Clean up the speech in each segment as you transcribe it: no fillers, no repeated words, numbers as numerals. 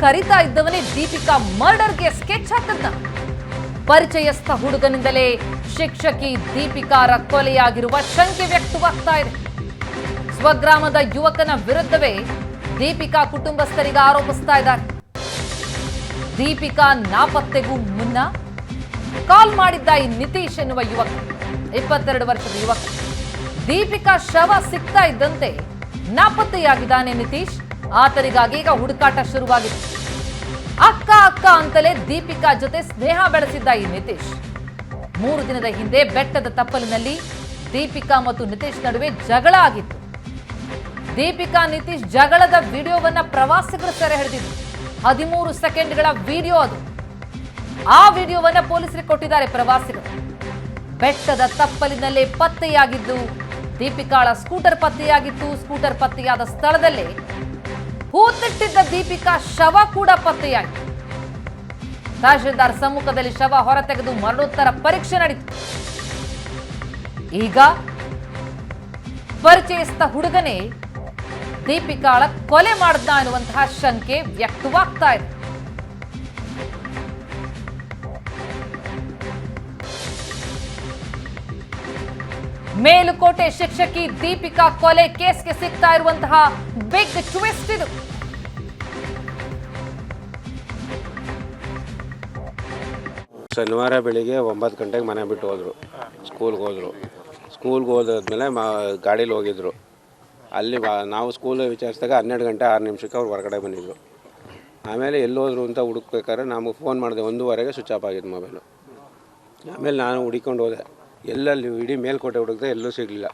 ಕರಿತಾ ಇದ್ದವನೇ ದೀಪಿಕಾ ಮರ್ಡರ್ಗೆ ಸ್ಕೆಚ್ ಹಾಕದ್ನ. ಪರಿಚಯಸ್ಥ ಹುಡುಗನಿಂದಲೇ ಶಿಕ್ಷಕಿ ದೀಪಿಕಾರ ಕೊಲೆಯಾಗಿರುವ ಶಂಕೆ ವ್ಯಕ್ತವಾಗ್ತಾ ಇದೆ. ಸ್ವಗ್ರಾಮದ ಯುವಕನ ವಿರುದ್ಧವೇ ದೀಪಿಕಾ ಕುಟುಂಬಸ್ಥರಿಗೆ ಆರೋಪಿಸ್ತಾ ಇದ್ದಾರೆ. ದೀಪಿಕಾ ನಾಪತ್ತೆಗೂ ಮುನ್ನ ಕಾಲ್ ಮಾಡಿದ್ದ ಈ ನಿತೀಶ್ ಎನ್ನುವ ಯುವಕ, 22 ವರ್ಷದ ಯುವಕ. ದೀಪಿಕಾ ಶವ ಸಿಗ್ತಾ ಇದ್ದಂತೆ ನಾಪತ್ತೆಯಾಗಿದ್ದಾನೆ ನಿತೀಶ್. ಆತನಿಗಾಗಿ ಈಗ ಹುಡುಕಾಟ ಶುರುವಾಗಿದೆ. ಅಕ್ಕ ಅಕ್ಕ ಅಂತಲೇ ದೀಪಿಕಾ ಜೊತೆ ಸ್ನೇಹ ಬೆಳೆಸಿದ್ದ ಈ ನಿತೀಶ್ 3 ದಿನದ ಹಿಂದೆ ಬೆಟ್ಟದ ತಪ್ಪಲಿನಲ್ಲಿ ದೀಪಿಕಾ ಮತ್ತು ನಿತೀಶ್ ನಡುವೆ ಜಗಳ ಆಗಿತ್ತು. ದೀಪಿಕಾ ನಿತೀಶ್ ಜಗಳದ ವಿಡಿಯೋವನ್ನ ಪ್ರವಾಸಿಗರು ಸೆರೆ ಹಿಡಿದಿದ್ರು. 13 ಸೆಕೆಂಡ್ಗಳ ವಿಡಿಯೋ ಅದು. ಆ ವಿಡಿಯೋವನ್ನ ಪೊಲೀಸರಿಗೆ ಕೊಟ್ಟಿದ್ದಾರೆ ಪ್ರವಾಸಿಗರು. ಬೆಟ್ಟದ ತಪ್ಪಲಿನಲ್ಲೇ ಪತ್ತೆಯಾಗಿದ್ದು ದೀಪಿಕಾಳ ಸ್ಕೂಟರ್ ಪತ್ತೆಯಾಗಿತ್ತು. ಸ್ಕೂಟರ್ ಪತ್ತೆಯಾದ ಸ್ಥಳದಲ್ಲೇ ಹೂತಿಟ್ಟಿದ್ದ ದೀಪಿಕಾ ಶವ ಕೂಡ ಪತ್ತೆಯಾಯಿತು. ತಹಶೀಲ್ದಾರ್ ಸಮ್ಮುಖದಲ್ಲಿ ಶವ ಹೊರತೆಗೆದು ಮರಣೋತ್ತರ ಪರೀಕ್ಷೆ ನಡೆಯಿತು. ಈಗ ಪರಿಚಯಸ್ಥ ಹುಡುಗನೇ ದೀಪಿಕಾಳ ಕೊಲೆ ಮಾಡಿದ್ನ ಎನ್ನುವಂತಹ ಶಂಕೆ ವ್ಯಕ್ತವಾಗ್ತಾ ಇದೆ. ಮೇಲುಕೋಟೆ ಶಿಕ್ಷಕಿ ದೀಪಿಕಾ ಕೊಲೆ ಕೇಸ್ಗೆ ಸಿಗ್ತಾ ಇರುವಂತಹ ಬಿಗ್ ಟ್ವಿಸ್ಟ್ ಇದು. ಶನಿವಾರ ಬೆಳಿಗ್ಗೆ 9 ಗಂಟೆಗೆ ಮನೆ ಬಿಟ್ಟು ಹೋದರು. ಸ್ಕೂಲ್ಗೆ ಹೋದಾದ್ಮೇಲೆ ಗಾಡೀಲಿ ಹೋಗಿದ್ರು. ಅಲ್ಲಿ ನಾವು ಸ್ಕೂಲ್ ವಿಚಾರಿಸಿದಾಗ 12 ಗಂಟೆ 6 ನಿಮಿಷಕ್ಕೆ ಅವ್ರು ಹೊರಗಡೆ ಬಂದಿದ್ರು. ಆಮೇಲೆ ಎಲ್ಲೋದ್ರು ಅಂತ ಹುಡುಕ್ಬೇಕಾದ್ರೆ ನಮಗೆ ಫೋನ್ ಮಾಡಿದೆ. 1:15ಗೆ ಸ್ವಿಚ್ ಆಫ್ ಆಗಿದ್ದು ಮೊಬೈಲು. ಆಮೇಲೆ ನಾನು ಹುಡುಕೊಂಡು ಹೋದೆ. ಎಲ್ಲಲ್ಲಿ ಇಡೀ ಮೇಲ್ಕೋಟೆ ಹುಡುಕಿದೆ, ಎಲ್ಲೂ ಸಿಗಲಿಲ್ಲ.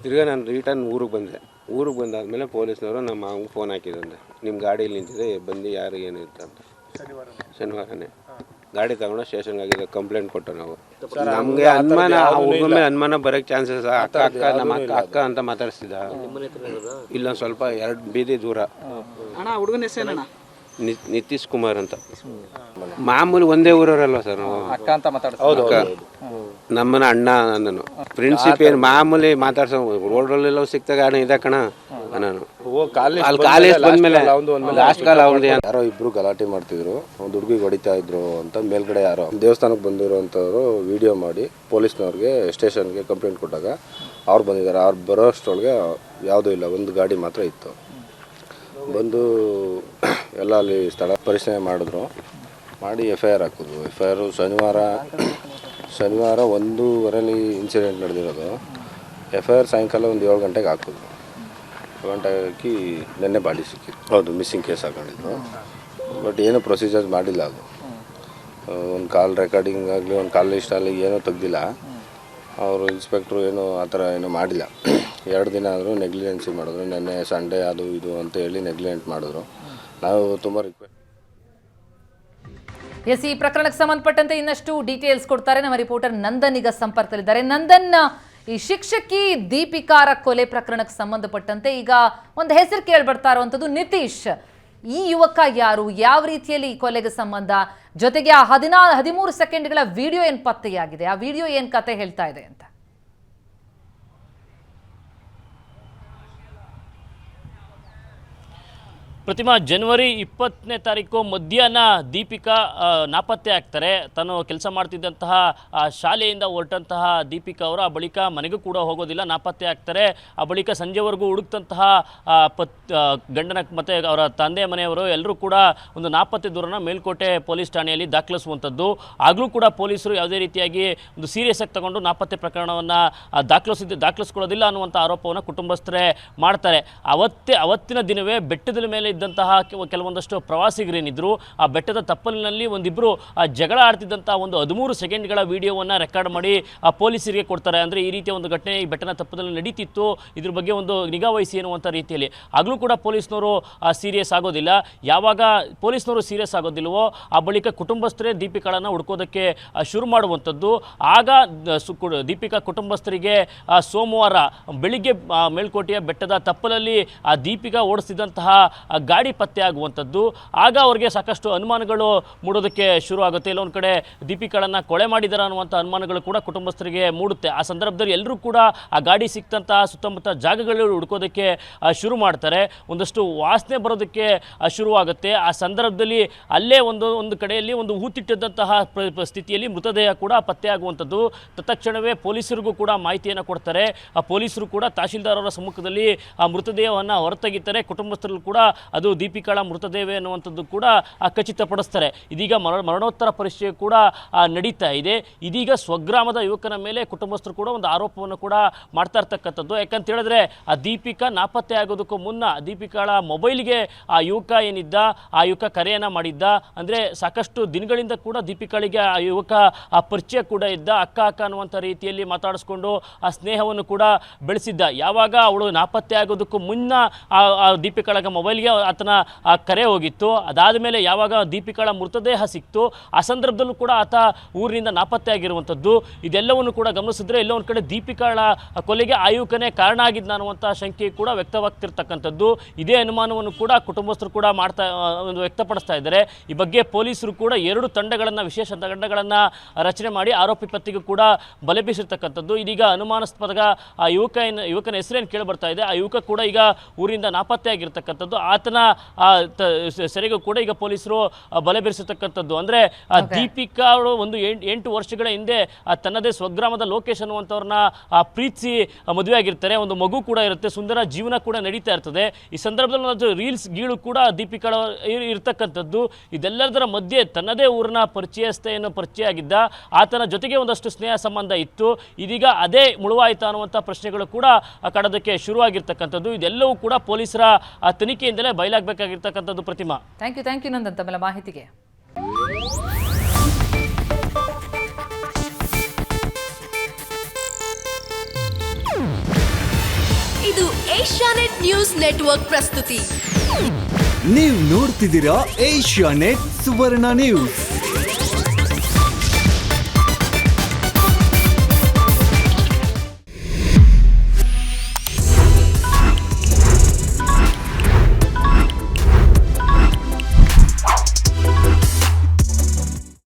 ತಿರ್ಗಿ ನಾನು ರಿಟರ್ನ್ ಊರಿಗೆ ಬಂದೆ. ಊರಿಗೆ ಬಂದಾದಮೇಲೆ ಪೊಲೀಸ್ನವರು ನಮ್ಮ ಮಾವಂಗೆ ಫೋನ್ ಹಾಕಿದಂತೆ, ನಿಮ್ಮ ಗಾಡೀಲಿ ನಿಂತಿದೆ, ಬಂದು ಯಾರು ಏನಿತ್ತು ಅಂತ. ಶನಿವಾರನೇ ಗಾಡಿ ತಗೊಂಡು ಸ್ಟೇಷನ್ಗೆ ಆಗಿದೆ, ಕಂಪ್ಲೇಂಟ್ ಕೊಟ್ಟು ನಾವು. ನಮಗೆ ಅನುಮಾನ, ಆ ಹುಡುಗ ಮೇಲೆ ಅನುಮಾನ ಬರೋಕ್ಕೆ ಚಾನ್ಸಸ್. ಅಕ್ಕ ನಮ್ಮ ಅಕ್ಕ ಅಂತ ಮಾತಾಡಿಸ್ತಿದ್ದ. ಇಲ್ಲ ಸ್ವಲ್ಪ 2 ಬೀದಿ ದೂರ. ಹುಡುಗನ ಹೆಸರೇನಣ್ಣ? ನಿತೀಶ್ ಕುಮಾರ್ ಅಂತ. ಮಾಮೂಲಿ ಒಂದೇ ಊರವರಲ್ವ ಸರ್ ನಾವು. ಅಕ್ಕ ಅಂತ ಮಾತಾಡ್ತಾರೆ. ನಮ್ಮನ ಅಣ್ಣ ನಾನು ಪ್ರಿನ್ಸಿಪ್ ಏನು ಮಾಮೂಲಿ ಮಾತಾಡ್ಸೋ ರೋಡ್ರಲ್ಲೆಲ್ಲ ಸಿಕ್ತಾಗ ಅಣ್ಣ ಇದೆ ಕಣ ನಾನು. ಅಲ್ಲಿ ಕಾಲೇಜ್ ಬಂದ್ಮೇಲೆ ಲಾಸ್ಟ್ ಕಾಲ ಅವ್ರದ್ದು ಯಾರೋ ಇಬ್ರು ಗಲಾಟೆ ಮಾಡ್ತಿದ್ರು, ಒಂದು ಹುಡುಗಿಗೆ ಹೊಡಿತಾ ಇದ್ರು ಅಂತ ಮೇಲ್ಗಡೆ ಯಾರೋ ದೇವಸ್ಥಾನಕ್ಕೆ ಬಂದಿರೋಂಥವ್ರು ವಿಡಿಯೋ ಮಾಡಿ ಪೊಲೀಸ್ನವ್ರಿಗೆ ಸ್ಟೇಷನ್ಗೆ ಕಂಪ್ಲೇಂಟ್ ಕೊಟ್ಟಾಗ ಅವ್ರು ಬಂದಿದ್ದಾರೆ. ಅವ್ರು ಬರೋ ಅಷ್ಟರೊಳಗೆ ಯಾವುದೂ ಇಲ್ಲ, ಒಂದು ಗಾಡಿ ಮಾತ್ರ ಇತ್ತು. ಬಂದು ಎಲ್ಲ ಅಲ್ಲಿ ಸ್ಥಳ ಪರಿಶೀಲನೆ ಮಾಡಿದ್ರು. ಮಾಡಿ FIR ಹಾಕಿದ್ರು. FIR ಶನಿವಾರ 1:15 ಇನ್ಸಿಡೆಂಟ್ ನಡೆದಿರೋದು. FIR ಸಾಯಂಕಾಲ ಒಂದು 7 ಗಂಟೆಗೆ ಹಾಕಿದ್ರು. 7 ಗಂಟೆಗೆ ಹಾಕಿ ನೆನ್ನೆ ಬಾಡಿ ಸಿಕ್ಕಿತ್ತು. ಹೌದು, ಮಿಸ್ಸಿಂಗ್ ಕೇಸ್ ಹಾಕೊಂಡಿದ್ರು. ಬಟ್ ಏನೂ ಪ್ರೊಸೀಜರ್ಸ್ ಮಾಡಿಲ್ಲ. ಅದು ಒಂದು ಕಾಲ್ ರೆಕಾರ್ಡಿಂಗ್ ಆಗಲಿ, ಒಂದು ಕಾಲ್ ಲಿಸ್ಟ್ ಆಗಲಿ ಏನೂ ತೆಗ್ದಿಲ್ಲ. ಅವರು ಇನ್ಸ್ಪೆಕ್ಟ್ರು ಏನೂ ಆ ಥರ ಏನೂ ಮಾಡಿಲ್ಲ. 2 ದಿನ ಆದರೂ ನೆಗ್ಲಿಜೆನ್ಸಿ ಮಾಡಿದ್ರು. ನೆನ್ನೆ ಸಂಡೇ ಅದು ಇದು ಅಂತ ಹೇಳಿ ನೆಗ್ಲಿಜೆಂಟ್ ಮಾಡಿದ್ರು. ನಾವು ತುಂಬ ರಿಕ್ವೆಸ್ಟ್. ಎಸ್, ಈ ಪ್ರಕರಣಕ್ಕೆ ಸಂಬಂಧಪಟ್ಟಂತೆ ಇನ್ನಷ್ಟು ಡೀಟೇಲ್ಸ್ ಕೊಡ್ತಾರೆ ನಮ್ಮ ರಿಪೋರ್ಟರ್ ನಂದನ್. ಈಗ ಸಂಪರ್ಕದಲ್ಲಿದ್ದಾರೆ. ನಂದನ್, ಈ ಶಿಕ್ಷಕಿ ದೀಪಿಕಾರ ಕೊಲೆ ಪ್ರಕರಣಕ್ಕೆ ಸಂಬಂಧಪಟ್ಟಂತೆ ಈಗ ಒಂದು ಹೆಸರು ಕೇಳ್ಬರ್ತಾ ಇರುವಂಥದ್ದು ನಿತೀಶ್. ಈ ಯುವಕ ಯಾರು, ಯಾವ ರೀತಿಯಲ್ಲಿ ಈ ಕೊಲೆಗೆ ಸಂಬಂಧ, ಜೊತೆಗೆ ಆ 13 ಸೆಕೆಂಡ್ಗಳ ವಿಡಿಯೋ ಏನು ಪತ್ತೆಯಾಗಿದೆ, ಆ ವಿಡಿಯೋ ಏನು ಕತೆ ಹೇಳ್ತಾ ಇದೆ ಅಂತ? ಪ್ರತಿಮಾ, ಜನವರಿ 20ನೇ ತಾರೀಕು ಮಧ್ಯಾಹ್ನ ದೀಪಿಕಾ ನಾಪತ್ತೆ ಆಗ್ತಾರೆ. ತಾನು ಕೆಲಸ ಮಾಡ್ತಿದ್ದಂತಹ ಶಾಲೆಯಿಂದ ಹೊರಟಂತಹ ದೀಪಿಕಾ ಅವರು ಆ ಬಳಿಕ ಮನೆಗೂ ಕೂಡ ಹೋಗೋದಿಲ್ಲ, ನಾಪತ್ತೆ ಆಗ್ತಾರೆ. ಆ ಬಳಿಕ ಸಂಜೆವರೆಗೂ ಹುಡುಕ್ತಂತಹ ಗಂಡನ ಮತ್ತು ಅವರ ತಂದೆ ಮನೆಯವರು ಎಲ್ಲರೂ ಕೂಡ ಒಂದು ನಾಪತ್ತೆ ದೂರನ ಮೇಲ್ಕೋಟೆ ಪೊಲೀಸ್ ಠಾಣೆಯಲ್ಲಿ ದಾಖಲಿಸುವಂಥದ್ದು. ಆಗಲೂ ಕೂಡ ಪೊಲೀಸರು ಯಾವುದೇ ರೀತಿಯಾಗಿ ಒಂದು ಸೀರಿಯಸ್ ಆಗಿ ತಗೊಂಡು ನಾಪತ್ತೆ ಪ್ರಕರಣವನ್ನು ದಾಖಲಿಸ್ಕೊಳ್ಳೋದಿಲ್ಲ ಅನ್ನುವಂಥ ಆರೋಪವನ್ನು ಕುಟುಂಬಸ್ಥರೇ ಮಾಡ್ತಾರೆ. ಅವತ್ತಿನ ದಿನವೇ ಬೆಟ್ಟದ ಮೇಲೆ ಇದ್ದಂತಹ ಕೆಲವೊಂದಷ್ಟು ಪ್ರವಾಸಿಗರೇನಿದ್ರು ಆ ಬೆಟ್ಟದ ತಪ್ಪಲಿನಲ್ಲಿ ಒಂದಿಬ್ಬರು ಜಗಳ ಆಡ್ತಿದ್ದಂತಹ ಒಂದು 13 ಸೆಕೆಂಡ್ಗಳ ವಿಡಿಯೋವನ್ನು ರೆಕಾರ್ಡ್ ಮಾಡಿ ಪೊಲೀಸರಿಗೆ ಕೊಡ್ತಾರೆ. ಅಂದರೆ ಈ ರೀತಿಯ ಒಂದು ಘಟನೆ ಈ ಬೆಟ್ಟದ ತಪ್ಪದಲ್ಲಿ ನಡೀತಿತ್ತು, ಇದ್ರ ಬಗ್ಗೆ ಒಂದು ನಿಗಾ ವಹಿಸಿ ಎನ್ನುವಂಥ ರೀತಿಯಲ್ಲಿ. ಆಗಲೂ ಕೂಡ ಪೊಲೀಸ್ನವರು ಸೀರಿಯಸ್ ಆಗೋದಿಲ್ಲ. ಯಾವಾಗ ಪೊಲೀಸ್ನವರು ಸೀರಿಯಸ್ ಆಗೋದಿಲ್ವೋ ಆ ಬಳಿಕ ಕುಟುಂಬಸ್ಥರೇ ದೀಪಿಕಾಳನ್ನು ಹುಡ್ಕೋದಕ್ಕೆ ಶುರು ಮಾಡುವಂಥದ್ದು. ಆಗ ದೀಪಿಕಾ ಕುಟುಂಬಸ್ಥರಿಗೆ ಸೋಮವಾರ ಬೆಳಿಗ್ಗೆ ಮೇಲ್ಕೋಟೆಯ ಬೆಟ್ಟದ ತಪ್ಪಲಲ್ಲಿ ಆ ದೀಪಿಕಾ ಓಡಿಸ್ತಿದ್ದಂತಹ ಗಾಡಿ ಪತ್ತೆ ಆಗುವಂಥದ್ದು. ಆಗ ಅವ್ರಿಗೆ ಸಾಕಷ್ಟು ಅನುಮಾನಗಳು ಮೂಡೋದಕ್ಕೆ ಶುರು ಆಗುತ್ತೆ. ಇಲ್ಲೊಂದು ಕಡೆ ದೀಪಿಕಾಳನ್ನು ಕೊಲೆ ಮಾಡಿದಾರ ಅನ್ನುವಂಥ ಅನುಮಾನಗಳು ಕೂಡ ಕುಟುಂಬಸ್ಥರಿಗೆ ಮೂಡುತ್ತೆ. ಆ ಸಂದರ್ಭದಲ್ಲಿ ಎಲ್ಲರೂ ಕೂಡ ಆ ಗಾಡಿ ಸಿಕ್ತಂತಹ ಸುತ್ತಮುತ್ತ ಜಾಗಗಳು ಹುಡ್ಕೋದಕ್ಕೆ ಶುರು ಮಾಡ್ತಾರೆ. ಒಂದಷ್ಟು ವಾಸನೆ ಬರೋದಕ್ಕೆ ಶುರುವಾಗುತ್ತೆ. ಆ ಸಂದರ್ಭದಲ್ಲಿ ಅಲ್ಲೇ ಒಂದು ಕಡೆಯಲ್ಲಿ ಒಂದು ಹೂತಿಟ್ಟಿದ್ದಂತಹ ಸ್ಥಿತಿಯಲ್ಲಿ ಮೃತದೇಹ ಕೂಡ ಪತ್ತೆ ಆಗುವಂಥದ್ದು. ತತ್ಕ್ಷಣವೇ ಪೊಲೀಸರಿಗೂ ಕೂಡ ಮಾಹಿತಿಯನ್ನು ಕೊಡ್ತಾರೆ. ಆ ಪೊಲೀಸರು ಕೂಡ ತಹಶೀಲ್ದಾರ್ ಅವರ ಸಮ್ಮುಖದಲ್ಲಿ ಆ ಮೃತದೇಹವನ್ನು ಹೊರತೆಗಿತಾರೆ. ಕುಟುಂಬಸ್ಥರು ಕೂಡ ಅದು ದೀಪಿಕಾಳ ಮೃತದೇಹ ಅನ್ನುವಂಥದ್ದು ಕೂಡ ಖಚಿತಪಡಿಸ್ತಾರೆ. ಇದೀಗ ಮರಣೋತ್ತರ ಪರೀಕ್ಷೆ ಕೂಡ ನಡೀತಾ ಇದೆ. ಇದೀಗ ಸ್ವಗ್ರಾಮದ ಯುವಕನ ಮೇಲೆ ಕುಟುಂಬಸ್ಥರು ಕೂಡ ಒಂದು ಆರೋಪವನ್ನು ಕೂಡ ಮಾಡ್ತಾ ಇರ್ತಕ್ಕಂಥದ್ದು. ಯಾಕಂತ ಹೇಳಿದ್ರೆ ಆ ದೀಪಿಕಾ ನಾಪತ್ತೆ ಆಗೋದಕ್ಕೂ ಮುನ್ನ ದೀಪಿಕಾಳ ಮೊಬೈಲ್ಗೆ ಆ ಯುವಕ ಏನಿದ್ದ ಆ ಯುವಕ ಕರೆಯನ್ನು ಮಾಡಿದ್ದ. ಅಂದರೆ ಸಾಕಷ್ಟು ದಿನಗಳಿಂದ ಕೂಡ ದೀಪಿಕಾಳಿಗೆ ಆ ಯುವಕ ಆ ಪರಿಚಯ ಕೂಡ ಇದ್ದ. ಅಕ್ಕ ಅನ್ನುವಂಥ ರೀತಿಯಲ್ಲಿ ಮಾತಾಡಿಸ್ಕೊಂಡು ಆ ಸ್ನೇಹವನ್ನು ಕೂಡ ಬೆಳೆಸಿದ್ದ. ಯಾವಾಗ ಅವಳು ನಾಪತ್ತೆ ಆಗೋದಕ್ಕೂ ಮುನ್ನ ಆ ದೀಪಿಕಾಳ ಮೊಬೈಲ್ಗೆ ಆತನ ಆ ಕರೆ ಹೋಗಿತ್ತು. ಅದಾದ ಮೇಲೆ ಯಾವಾಗ ದೀಪಿಕಾಳ ಮೃತದೇಹ ಸಿಕ್ತು ಆ ಸಂದರ್ಭದಲ್ಲೂ ಕೂಡ ಆತ ಊರಿನಿಂದ ನಾಪತ್ತೆ ಆಗಿರುವಂಥದ್ದು. ಇದೆಲ್ಲವನ್ನು ಕೂಡ ಗಮನಿಸಿದ್ರೆ ಎಲ್ಲೋ ಒಂದು ಕಡೆ ದೀಪಿಕಾಳ ಕೊಲೆಗೆ ಆ ಯುವಕನೇ ಕಾರಣ ಆಗಿದ್ದ ಅನ್ನುವಂಥ ಶಂಕೆ ಕೂಡ ವ್ಯಕ್ತವಾಗ್ತಿರ್ತಕ್ಕಂಥದ್ದು. ಇದೇ ಅನುಮಾನವನ್ನು ಕೂಡ ಕುಟುಂಬಸ್ಥರು ಕೂಡ ವ್ಯಕ್ತಪಡಿಸ್ತಾ ಇದ್ದಾರೆ. ಈ ಬಗ್ಗೆ ಪೊಲೀಸರು ಕೂಡ 2 ತಂಡಗಳನ್ನು ವಿಶೇಷ ತಂಡಗಳನ್ನು ರಚನೆ ಮಾಡಿ ಆರೋಪಿ ಪತ್ತೆಗೂ ಕೂಡ ಬಲೆ ಬೀಸಿರ್ತಕ್ಕಂಥದ್ದು. ಇದೀಗ ಅನುಮಾನಾಸ್ಪದ ಆ ಯುವಕನ ಹೆಸರೇನು ಕೇಳಿ ಬರ್ತಾ ಇದೆ. ಆ ಯುವಕ ಕೂಡ ಈಗ ಊರಿಂದ ನಾಪತ್ತೆ ಆಗಿರ್ತಕ್ಕಂಥದ್ದು. ಆತನ ಸೆರೆಗೂ ಕೂಡ ಈಗ ಪೊಲೀಸರು ಬಲೆ ಬೀರಿಸಿರ್ತಕ್ಕಂಥದ್ದು. ಅಂದರೆ ದೀಪಿಕಾ ಅವರು ಒಂದು 8 ವರ್ಷಗಳ ಹಿಂದೆ ತನ್ನದೇ ಸ್ವಗ್ರಾಮದ ಲೋಕೇಶ್ ಅನ್ನುವಂಥವ್ರನ್ನ ಪ್ರೀತಿಸಿ ಮದುವೆ ಆಗಿರ್ತಾರೆ. ಒಂದು ಮಗು ಕೂಡ ಇರುತ್ತೆ. ಸುಂದರ ಜೀವನ ಕೂಡ ನಡೀತಾ ಇರ್ತದೆ. ಈ ಸಂದರ್ಭದಲ್ಲಿ ಒಂದು ರೀಲ್ಸ್ ಗೀಳು ಕೂಡ ದೀಪಿಕಾ ಇರ್ತಕ್ಕಂಥದ್ದು. ಇದೆಲ್ಲದರ ಮಧ್ಯೆ ತನ್ನದೇ ಊರಿನ ಪರಿಚಯಸ್ಥೆಯನ್ನು ಪರಿಚಯ ಆಗಿದ್ದ. ಆತನ ಜೊತೆಗೆ ಒಂದಷ್ಟು ಸ್ನೇಹ ಸಂಬಂಧ ಇತ್ತು. ಇದೀಗ ಅದೇ ಮುಳುವಾಯಿತ ಅನ್ನುವಂಥ ಪ್ರಶ್ನೆಗಳು ಕೂಡ ಕಾಡೋದಕ್ಕೆ ಶುರುವಾಗಿರ್ತಕ್ಕಂಥದ್ದು. ಇದೆಲ್ಲವೂ ಕೂಡ ಪೊಲೀಸರ ತನಿಖೆಯಿಂದಲೇ ಬಯಲಾಗಬೇಕಾಗಿರ್ತಕ್ಕಂಥದ್ದು. ಪ್ರತಿಮಾ, ಥ್ಯಾಂಕ್ ಯು ನಂದನ್ ತಮ್ಮೆಲ್ಲ ಮಾಹಿತಿಗೆ. ಇದು ಏಷ್ಯಾನೆಟ್ ನ್ಯೂಸ್ ನೆಟ್ವರ್ಕ್ ಪ್ರಸ್ತುತಿ. ನೀವು ನೋಡ್ತಿದ್ದೀರಾ ಏಷ್ಯಾನೆಟ್ ಸುವರ್ಣ ನ್ಯೂಸ್.